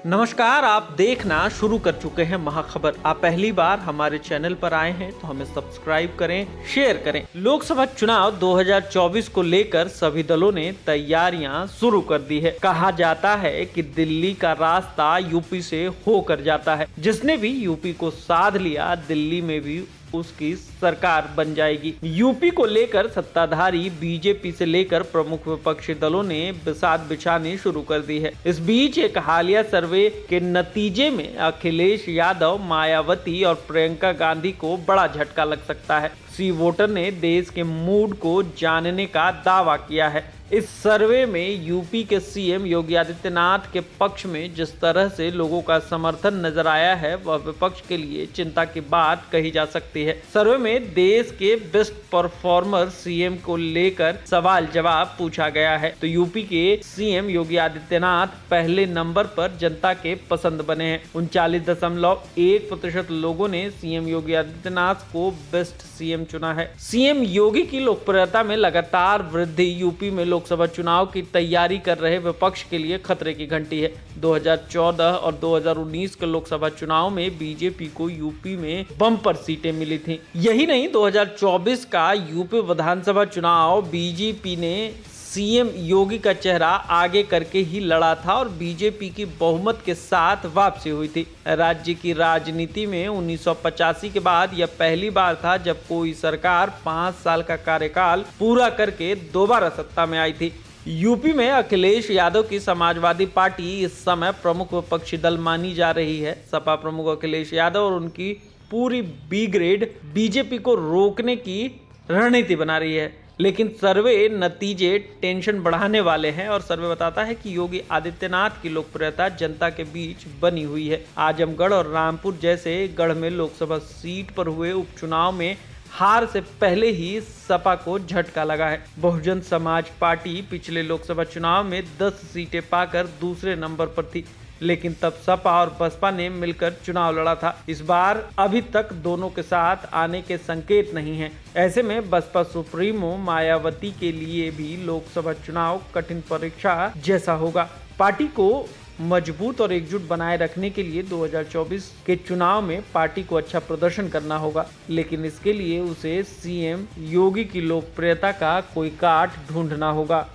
नमस्कार, आप देखना शुरू कर चुके हैं महाखबर। आप पहली बार हमारे चैनल पर आए हैं तो हमें सब्सक्राइब करें, शेयर करें। लोकसभा चुनाव 2024 को लेकर सभी दलों ने तैयारियां शुरू कर दी है। कहा जाता है कि दिल्ली का रास्ता यूपी से होकर जाता है। जिसने भी यूपी को साध लिया, दिल्ली में भी उसकी सरकार बन जाएगी। यूपी को लेकर सत्ताधारी बीजेपी से लेकर प्रमुख विपक्षी दलों ने बिसात बिछानी शुरू कर दी है। इस बीच एक हालिया सर्वे के नतीजे में अखिलेश यादव, मायावती और प्रियंका गांधी को बड़ा झटका लग सकता है। सी वोटर ने देश के मूड को जानने का दावा किया है। इस सर्वे में यूपी के सीएम योगी आदित्यनाथ के पक्ष में जिस तरह से लोगों का समर्थन नजर आया है, वह विपक्ष के लिए चिंता की बात कही जा सकती है। सर्वे में देश के बेस्ट परफॉर्मर सीएम को लेकर सवाल जवाब पूछा गया है, तो यूपी के सीएम योगी आदित्यनाथ पहले नंबर पर जनता के पसंद बने हैं। 39.1% लोगों ने सीएम योगी आदित्यनाथ को बेस्ट सीएम चुना है। सीएम योगी की लोकप्रियता में लगातार वृद्धि यूपी में लोकसभा चुनाव की तैयारी कर रहे विपक्ष के लिए खतरे की घंटी है। 2014 और 2019 के लोकसभा चुनाव में बीजेपी को यूपी में बम्पर सीटें मिली थीं। यही नहीं, 2024 का यूपी विधानसभा चुनाव बीजेपी ने सीएम योगी का चेहरा आगे करके ही लड़ा था और बीजेपी की बहुमत के साथ वापसी हुई थी। राज्य की राजनीति में 1985 के बाद यह पहली बार था जब कोई सरकार 5 साल का कार्यकाल पूरा करके दोबारा सत्ता में आई थी। यूपी में अखिलेश यादव की समाजवादी पार्टी इस समय प्रमुख विपक्षी दल मानी जा रही है। सपा प्रमुख अखिलेश यादव और उनकी पूरी बी ग्रेड बीजेपी को रोकने की रणनीति बना रही है। लेकिन सर्वे नतीजे टेंशन बढ़ाने वाले हैं और सर्वे बताता है कि योगी आदित्यनाथ की लोकप्रियता जनता के बीच बनी हुई है। आजमगढ़ और रामपुर जैसे गढ़ में लोकसभा सीट पर हुए उपचुनाव में हार से पहले ही सपा को झटका लगा है। बहुजन समाज पार्टी पिछले लोकसभा चुनाव में 10 सीटें पाकर दूसरे नंबर पर थी, लेकिन तब सपा और बसपा ने मिलकर चुनाव लड़ा था। इस बार अभी तक दोनों के साथ आने के संकेत नहीं हैं। ऐसे में बसपा सुप्रीमो मायावती के लिए भी लोकसभा चुनाव कठिन परीक्षा जैसा होगा। पार्टी को मजबूत और एकजुट बनाए रखने के लिए 2024 के चुनाव में पार्टी को अच्छा प्रदर्शन करना होगा, लेकिन इसके लिए उसे सीएम योगी की लोकप्रियता का कोई काट ढूंढना होगा।